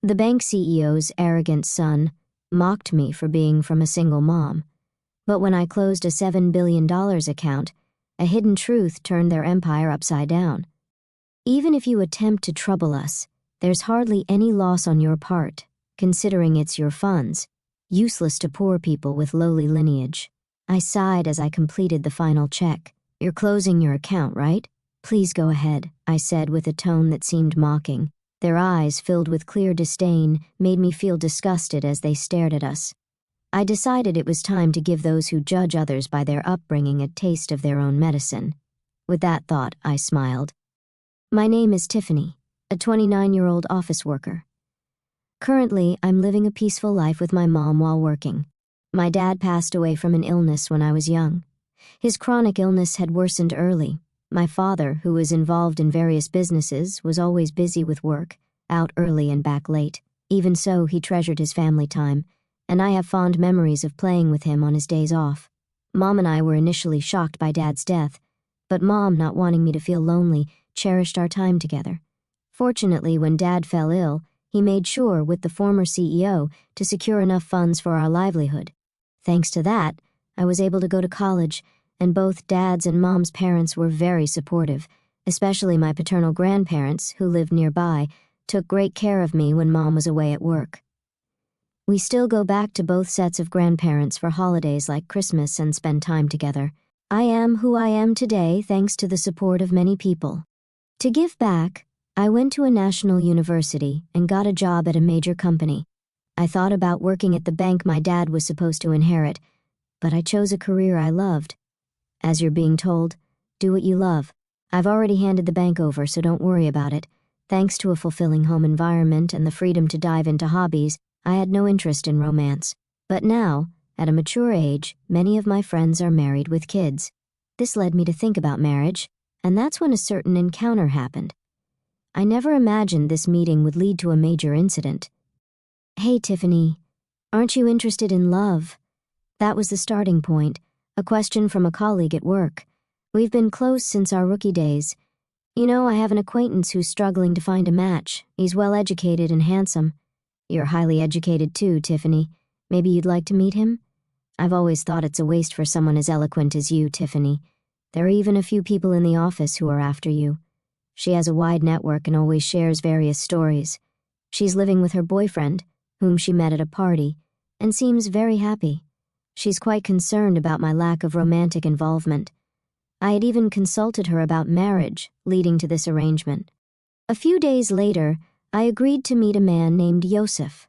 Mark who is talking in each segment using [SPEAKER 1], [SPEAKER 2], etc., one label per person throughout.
[SPEAKER 1] The bank CEO's arrogant son mocked me for being from a single mom. But when I closed a $7 billion account, a hidden truth turned their empire upside down. Even if you attempt to trouble us, there's hardly any loss on your part, considering it's your funds, useless to poor people with lowly lineage. I sighed as I completed the final check. You're closing your account, right? Please go ahead, I said with a tone that seemed mocking. Their eyes, filled with clear disdain, made me feel disgusted as they stared at us. I decided it was time to give those who judge others by their upbringing a taste of their own medicine. With that thought, I smiled. My name is Tiffany, a 29-year-old office worker. Currently, I'm living a peaceful life with my mom while working. My dad passed away from an illness when I was young. His chronic illness had worsened early. My father, who was involved in various businesses, was always busy with work, out early and back late. Even so, he treasured his family time, and I have fond memories of playing with him on his days off. Mom and I were initially shocked by Dad's death, but Mom, not wanting me to feel lonely, cherished our time together. Fortunately, when Dad fell ill, he made sure, with the former CEO, to secure enough funds for our livelihood. Thanks to that, I was able to go to college, and both Dad's and Mom's parents were very supportive, especially my paternal grandparents, who lived nearby, took great care of me when Mom was away at work. We still go back to both sets of grandparents for holidays like Christmas and spend time together. I am who I am today thanks to the support of many people. To give back, I went to a national university and got a job at a major company. I thought about working at the bank my dad was supposed to inherit, but I chose a career I loved. As you're being told, do what you love. I've already handed the bank over, so don't worry about it. Thanks to a fulfilling home environment and the freedom to dive into hobbies, I had no interest in romance. But now, at a mature age, many of my friends are married with kids. This led me to think about marriage, and that's when a certain encounter happened. I never imagined this meeting would lead to a major incident. Hey, Tiffany, aren't you interested in love? That was the starting point, a question from a colleague at work. We've been close since our rookie days. You know, I have an acquaintance who's struggling to find a match. He's well-educated and handsome. You're highly educated too, Tiffany. Maybe you'd like to meet him? I've always thought it's a waste for someone as eloquent as you, Tiffany. There are even a few people in the office who are after you. She has a wide network and always shares various stories. She's living with her boyfriend, whom she met at a party, and seems very happy. She's quite concerned about my lack of romantic involvement. I had even consulted her about marriage, leading to this arrangement. A few days later, I agreed to meet a man named Yosef.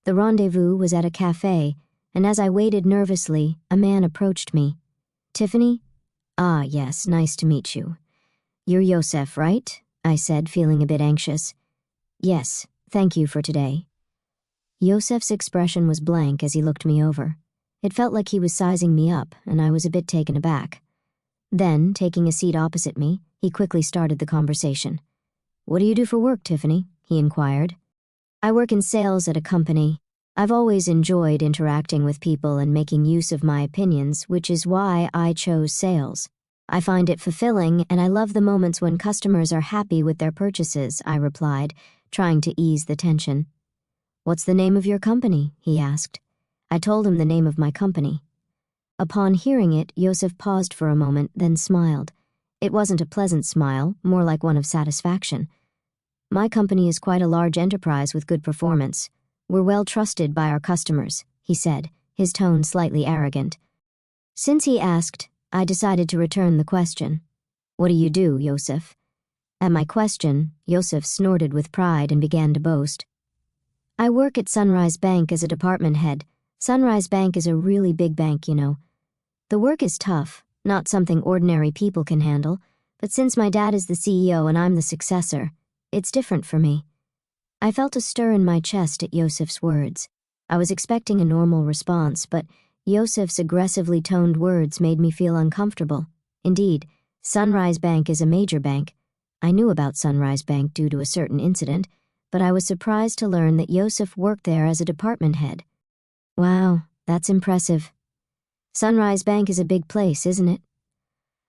[SPEAKER 1] The rendezvous was at a cafe, and as I waited nervously, a man approached me. Tiffany? Ah, yes, nice to meet you. You're Yosef, right? I said, feeling a bit anxious. Yes, thank you for today. Yosef's expression was blank as he looked me over. It felt like he was sizing me up, and I was a bit taken aback. Then, taking a seat opposite me, he quickly started the conversation. What do you do for work, Tiffany? He inquired. I work in sales at a company. I've always enjoyed interacting with people and making use of my opinions, which is why I chose sales. I find it fulfilling, and I love the moments when customers are happy with their purchases, I replied, trying to ease the tension. What's the name of your company? He asked. I told him the name of my company. Upon hearing it, Yosef paused for a moment, then smiled. It wasn't a pleasant smile, more like one of satisfaction. My company is quite a large enterprise with good performance. We're well trusted by our customers, he said, his tone slightly arrogant. Since he asked, I decided to return the question. What do you do, Yosef? At my question, Yosef snorted with pride and began to boast. I work at Sunrise Bank as a department head. Sunrise Bank is a really big bank, you know. The work is tough, not something ordinary people can handle, but since my dad is the CEO and I'm the successor, it's different for me. I felt a stir in my chest at Yosef's words. I was expecting a normal response, but Yosef's aggressively toned words made me feel uncomfortable. Indeed, Sunrise Bank is a major bank. I knew about Sunrise Bank due to a certain incident, but I was surprised to learn that Yosef worked there as a department head. Wow, that's impressive. Sunrise Bank is a big place, isn't it?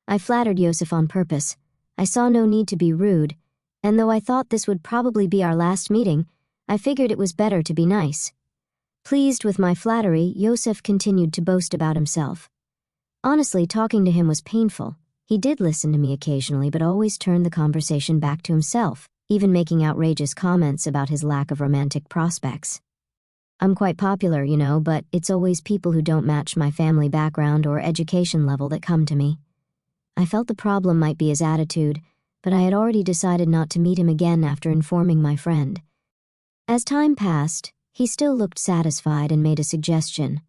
[SPEAKER 1] I flattered Yosef on purpose. I saw no need to be rude, and though I thought this would probably be our last meeting, I figured it was better to be nice. Pleased with my flattery, Yosef continued to boast about himself. Honestly, talking to him was painful. He did listen to me occasionally, but always turned the conversation back to himself, even making outrageous comments about his lack of romantic prospects. I'm quite popular, but it's always people who don't match my family background or education level that come to me. I felt the problem might be his attitude, but I had already decided not to meet him again after informing my friend. As time passed, he still looked satisfied and made a suggestion.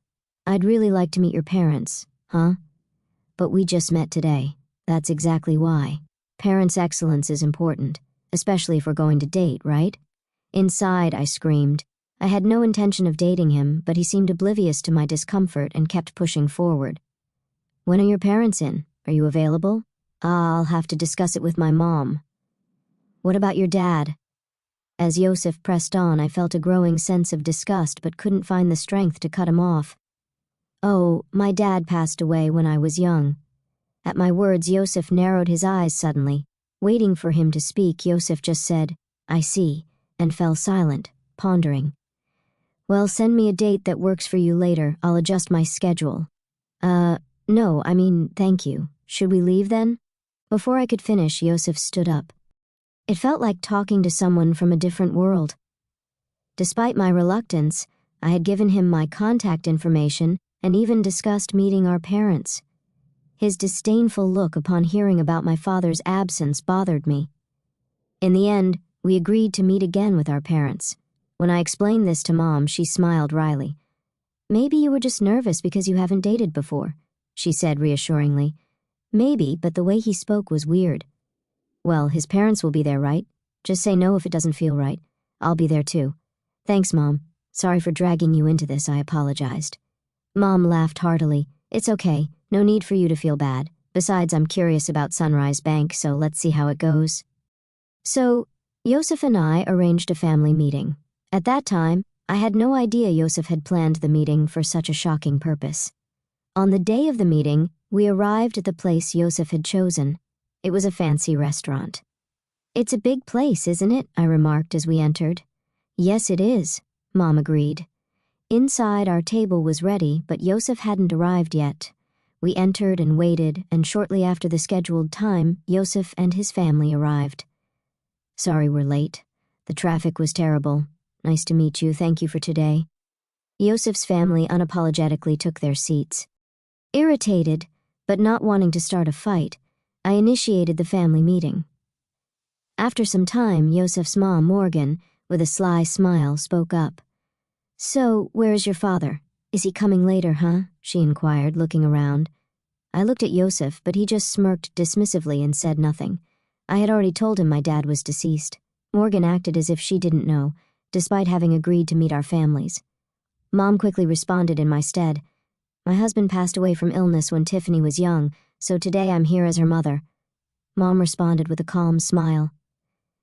[SPEAKER 1] I'd really like to meet your parents, huh? But we just met today. That's exactly why. Parents' excellence is important, especially if we're going to date, right? Inside, I screamed. I had no intention of dating him, but he seemed oblivious to my discomfort and kept pushing forward. When are your parents in? Are you available? I'll have to discuss it with my mom. What about your dad? As Yosef pressed on, I felt a growing sense of disgust but couldn't find the strength to cut him off. Oh, my dad passed away when I was young. At my words, Yosef narrowed his eyes suddenly. Waiting for him to speak, Yosef just said, "I see," and fell silent, pondering. Well, send me a date that works for you later. I'll adjust my schedule. No, thank you. Should we leave then? Before I could finish, Yosef stood up. It felt like talking to someone from a different world. Despite my reluctance, I had given him my contact information and even discussed meeting our parents. His disdainful look upon hearing about my father's absence bothered me. In the end, we agreed to meet again with our parents. When I explained this to Mom, she smiled wryly. Maybe you were just nervous because you haven't dated before, she said reassuringly. Maybe, but the way he spoke was weird. Well, his parents will be there, right? Just say no if it doesn't feel right. I'll be there too. Thanks, Mom. Sorry for dragging you into this, I apologized. Mom laughed heartily. It's okay. No need for you to feel bad. Besides, I'm curious about Sunrise Bank, so let's see how it goes. So, Yosef and I arranged a family meeting. At that time, I had no idea Yosef had planned the meeting for such a shocking purpose. On the day of the meeting, we arrived at the place Yosef had chosen. It was a fancy restaurant. It's a big place, isn't it? I remarked as we entered. Yes, it is, Mom agreed. Inside, our table was ready, but Yosef hadn't arrived yet. We entered and waited, and shortly after the scheduled time, Yosef and his family arrived. Sorry we're late. The traffic was terrible. Nice to meet you. Thank you for today. Yosef's family unapologetically took their seats. Irritated, but not wanting to start a fight, I initiated the family meeting. After some time, Yosef's mom, Morgan, with a sly smile, spoke up. So, where's your father? Is he coming later, huh? She inquired, looking around. I looked at Yosef, but he just smirked dismissively and said nothing. I had already told him my dad was deceased. Morgan acted as if she didn't know, despite having agreed to meet our families. Mom quickly responded in my stead. My husband passed away from illness when Tiffany was young, so today I'm here as her mother. Mom responded with a calm smile.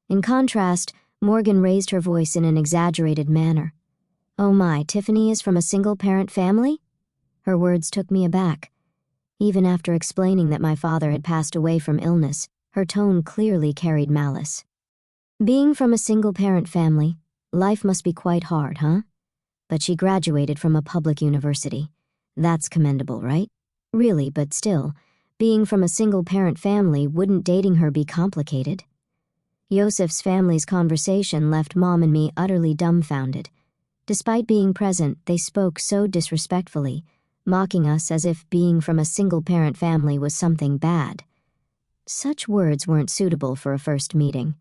[SPEAKER 1] In contrast, Morgan raised her voice in an exaggerated manner. Oh my, Tiffany is from a single-parent family? Her words took me aback. Even after explaining that my father had passed away from illness, her tone clearly carried malice. Being from a single-parent family, life must be quite hard, huh? But she graduated from a public university. That's commendable, right? Really, but still, being from a single-parent family, wouldn't dating her be complicated? Yosef's family's conversation left Mom and me utterly dumbfounded. Despite being present, they spoke so disrespectfully, mocking us as if being from a single-parent family was something bad. Such words weren't suitable for a first meeting.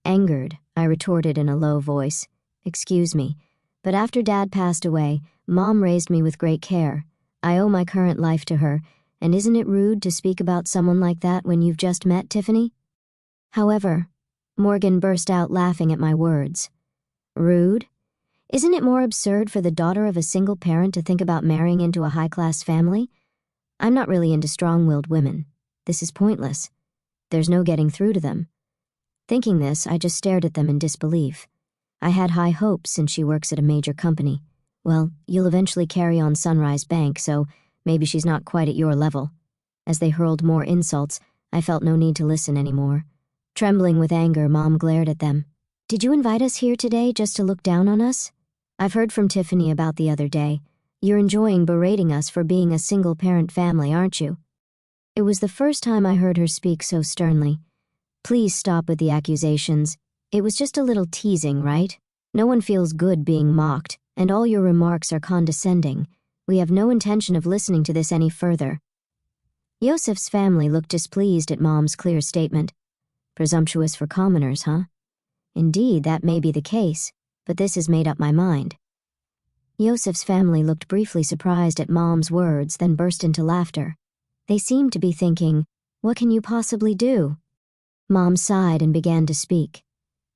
[SPEAKER 1] Angered, I retorted in a low voice, "Excuse me, but after Dad passed away, Mom raised me with great care. I owe my current life to her, and isn't it rude to speak about someone like that when you've just met Tiffany?" However, Morgan burst out laughing at my words. Rude? Isn't it more absurd for the daughter of a single parent to think about marrying into a high-class family? I'm not really into strong-willed women. This is pointless. There's no getting through to them. Thinking this, I just stared at them in disbelief. I had high hopes since she works at a major company. Well, you'll eventually carry on Sunrise Bank, so maybe she's not quite at your level. As they hurled more insults, I felt no need to listen anymore. Trembling with anger, Mom glared at them. Did you invite us here today just to look down on us? I've heard from Tiffany about the other day. You're enjoying berating us for being a single-parent family, aren't you? It was the first time I heard her speak so sternly. Please stop with the accusations. It was just a little teasing, right? No one feels good being mocked, and all your remarks are condescending. We have no intention of listening to this any further. Yosef's family looked displeased at Mom's clear statement. Presumptuous for commoners, huh? Indeed, that may be the case, but this has made up my mind. Yosef's family looked briefly surprised at Mom's words, then burst into laughter. They seemed to be thinking, what can you possibly do? Mom sighed and began to speak.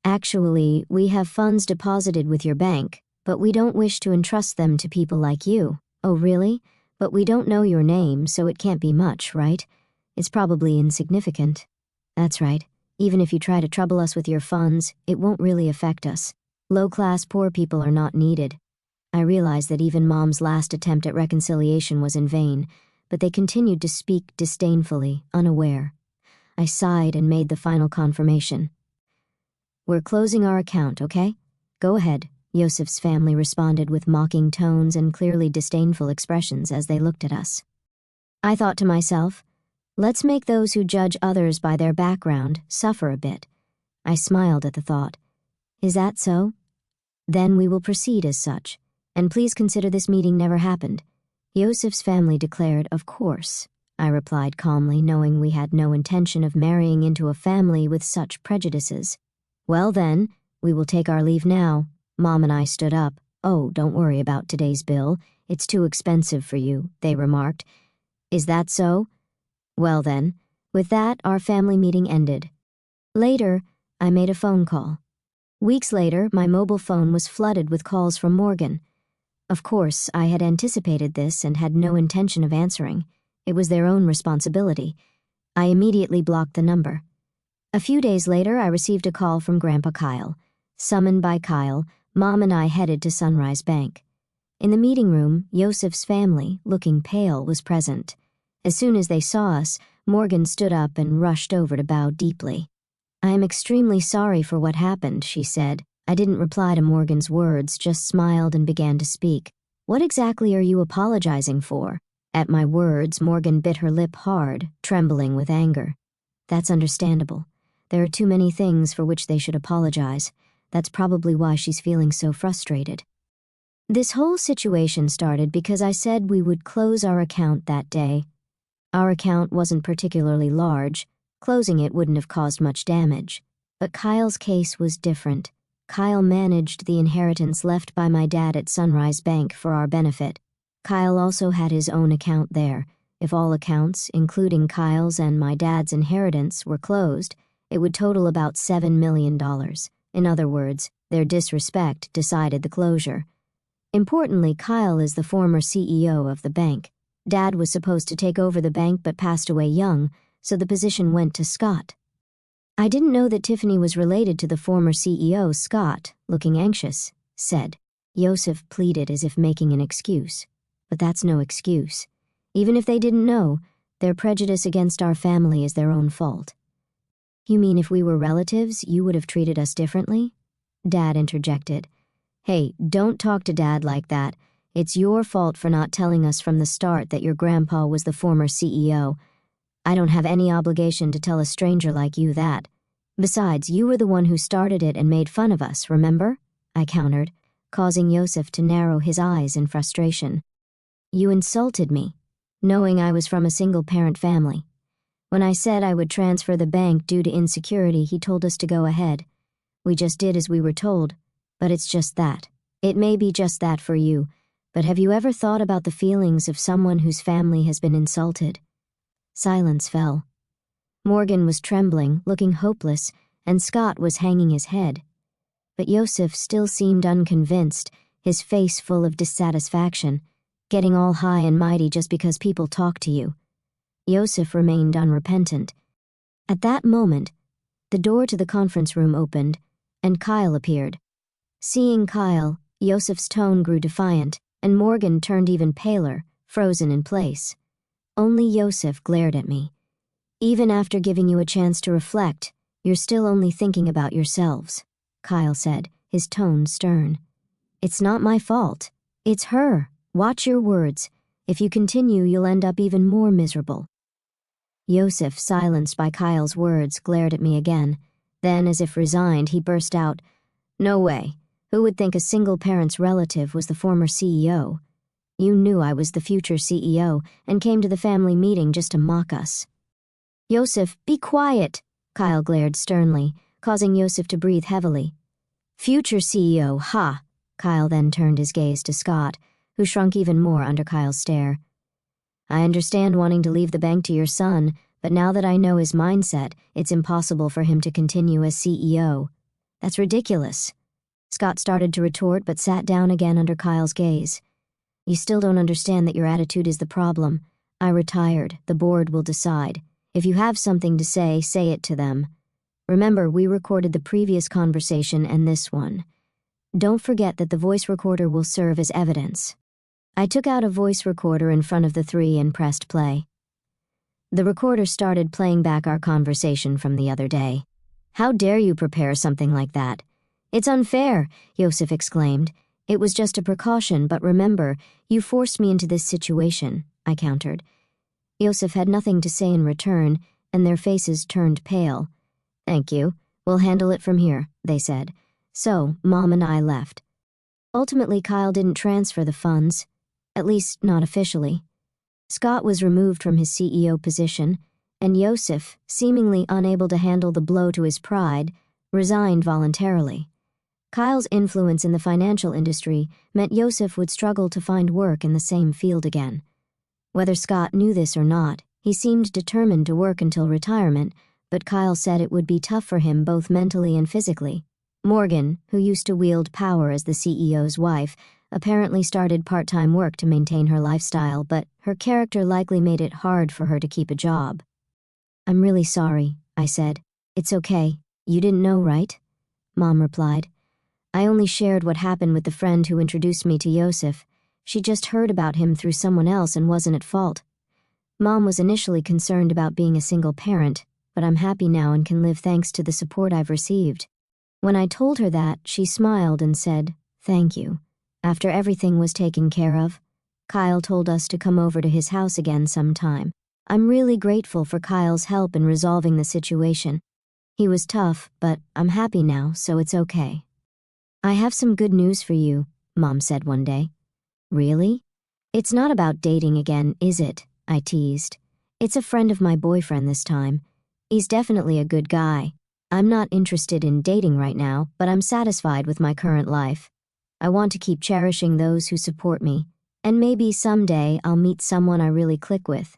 [SPEAKER 1] Actually, we have funds deposited with your bank, but we don't wish to entrust them to people like you. Oh, really? But we don't know your name, so it can't be much, right? It's probably insignificant. That's right. Even if you try to trouble us with your funds, it won't really affect us. Low-class poor people are not needed. I realized that even Mom's last attempt at reconciliation was in vain, but they continued to speak disdainfully, unaware. I sighed and made the final confirmation. We're closing our account, okay? Go ahead, Yosef's family responded with mocking tones and clearly disdainful expressions as they looked at us. I thought to myself, let's make those who judge others by their background suffer a bit. I smiled at the thought. Is that so? Then we will proceed as such, and please consider this meeting never happened. Yosef's family declared, of course. I replied calmly, knowing we had no intention of marrying into a family with such prejudices. Well then, we will take our leave now. Mom and I stood up. Oh, don't worry about today's bill. It's too expensive for you, they remarked. Is that so? Well then, with that, our family meeting ended. Later, I made a phone call. Weeks later, my mobile phone was flooded with calls from Morgan. Of course, I had anticipated this and had no intention of answering. It was their own responsibility. I immediately blocked the number. A few days later, I received a call from Grandpa Kyle. Summoned by Kyle, Mom and I headed to Sunrise Bank. In the meeting room, Yosef's family, looking pale, was present. As soon as they saw us, Morgan stood up and rushed over to bow deeply. I am extremely sorry for what happened, she said. I didn't reply to Morgan's words, just smiled and began to speak. What exactly are you apologizing for? At my words, Morgan bit her lip hard, trembling with anger. That's understandable. There are too many things for which they should apologize. That's probably why she's feeling so frustrated. This whole situation started because I said we would close our account that day. Our account wasn't particularly large. Closing it wouldn't have caused much damage. But Kyle's case was different. Kyle managed the inheritance left by my dad at Sunrise Bank for our benefit. Kyle also had his own account there. If all accounts, including Kyle's and my dad's inheritance, were closed, it would total about $7 million. In other words, their disrespect decided the closure. Importantly, Kyle is the former CEO of the bank. Dad was supposed to take over the bank but passed away young, so the position went to Scott. I didn't know that Tiffany was related to the former CEO, Scott, looking anxious, said. Yosef pleaded as if making an excuse. But that's no excuse. Even if they didn't know, their prejudice against our family is their own fault. You mean if we were relatives, you would have treated us differently? Dad interjected. Hey, don't talk to Dad like that. It's your fault for not telling us from the start that your grandpa was the former CEO. I don't have any obligation to tell a stranger like you that. Besides, you were the one who started it and made fun of us, remember? I countered, causing Yosef to narrow his eyes in frustration. You insulted me, knowing I was from a single-parent family. When I said I would transfer the bank due to insecurity, he told us to go ahead. We just did as we were told, but it's just that. It may be just that for you, but have you ever thought about the feelings of someone whose family has been insulted? Silence fell. Morgan was trembling, looking hopeless, and Scott was hanging his head. But Yosef still seemed unconvinced, his face full of dissatisfaction, getting all high and mighty just because people talk to you. Yosef remained unrepentant. At that moment, the door to the conference room opened, and Kyle appeared. Seeing Kyle, Yosef's tone grew defiant, and Morgan turned even paler, frozen in place. Only Yosef glared at me. Even after giving you a chance to reflect, you're still only thinking about yourselves. Kyle said, his tone stern. It's not my fault. It's her. Watch your words. If you continue, you'll end up even more miserable. Yosef, silenced by Kyle's words, glared at me again. Then, as if resigned, he burst out, "No way. Who would think a single parent's relative was the former CEO? You knew I was the future CEO and came to the family meeting just to mock us." "Yosef, be quiet," Kyle glared sternly, causing Yosef to breathe heavily. "Future CEO, ha!" Kyle then turned his gaze to Scott, who shrunk even more under Kyle's stare. "I understand wanting to leave the bank to your son, but now that I know his mindset, it's impossible for him to continue as CEO. That's ridiculous." Scott started to retort but sat down again under Kyle's gaze. "You still don't understand that your attitude is the problem. I retired. The board will decide. If you have something to say it to them. Remember, we recorded the previous conversation and this one. Don't forget that the voice recorder will serve as evidence." I took out a voice recorder in front of the three and pressed play. The recorder started playing back our conversation from the other day. "How dare you prepare something like that? It's unfair," Yosef exclaimed. "It was just a precaution, but remember, you forced me into this situation," I countered. Yosef had nothing to say in return, and their faces turned pale. "Thank you. We'll handle it from here," they said. So, Mom and I left. Ultimately, Kyle didn't transfer the funds. At least, not officially. Scott was removed from his CEO position, and Yosef, seemingly unable to handle the blow to his pride, resigned voluntarily. Kyle's influence in the financial industry meant Yosef would struggle to find work in the same field again. Whether Scott knew this or not, he seemed determined to work until retirement, but Kyle said it would be tough for him both mentally and physically. Morgan, who used to wield power as the CEO's wife, apparently started part-time work to maintain her lifestyle, but her character likely made it hard for her to keep a job. "I'm really sorry," I said. "It's okay. You didn't know, right?" Mom replied. "I only shared what happened with the friend who introduced me to Yosef. She just heard about him through someone else and wasn't at fault. Mom was initially concerned about being a single parent, but I'm happy now and can live thanks to the support I've received." When I told her that, she smiled and said, "Thank you." After everything was taken care of, Kyle told us to come over to his house again sometime. I'm really grateful for Kyle's help in resolving the situation. He was tough, but I'm happy now, so it's okay. "I have some good news for you," Mom said one day. "Really? It's not about dating again, is it?" I teased. "It's a friend of my boyfriend this time. He's definitely a good guy. I'm not interested in dating right now, but I'm satisfied with my current life. I want to keep cherishing those who support me, and maybe someday I'll meet someone I really click with.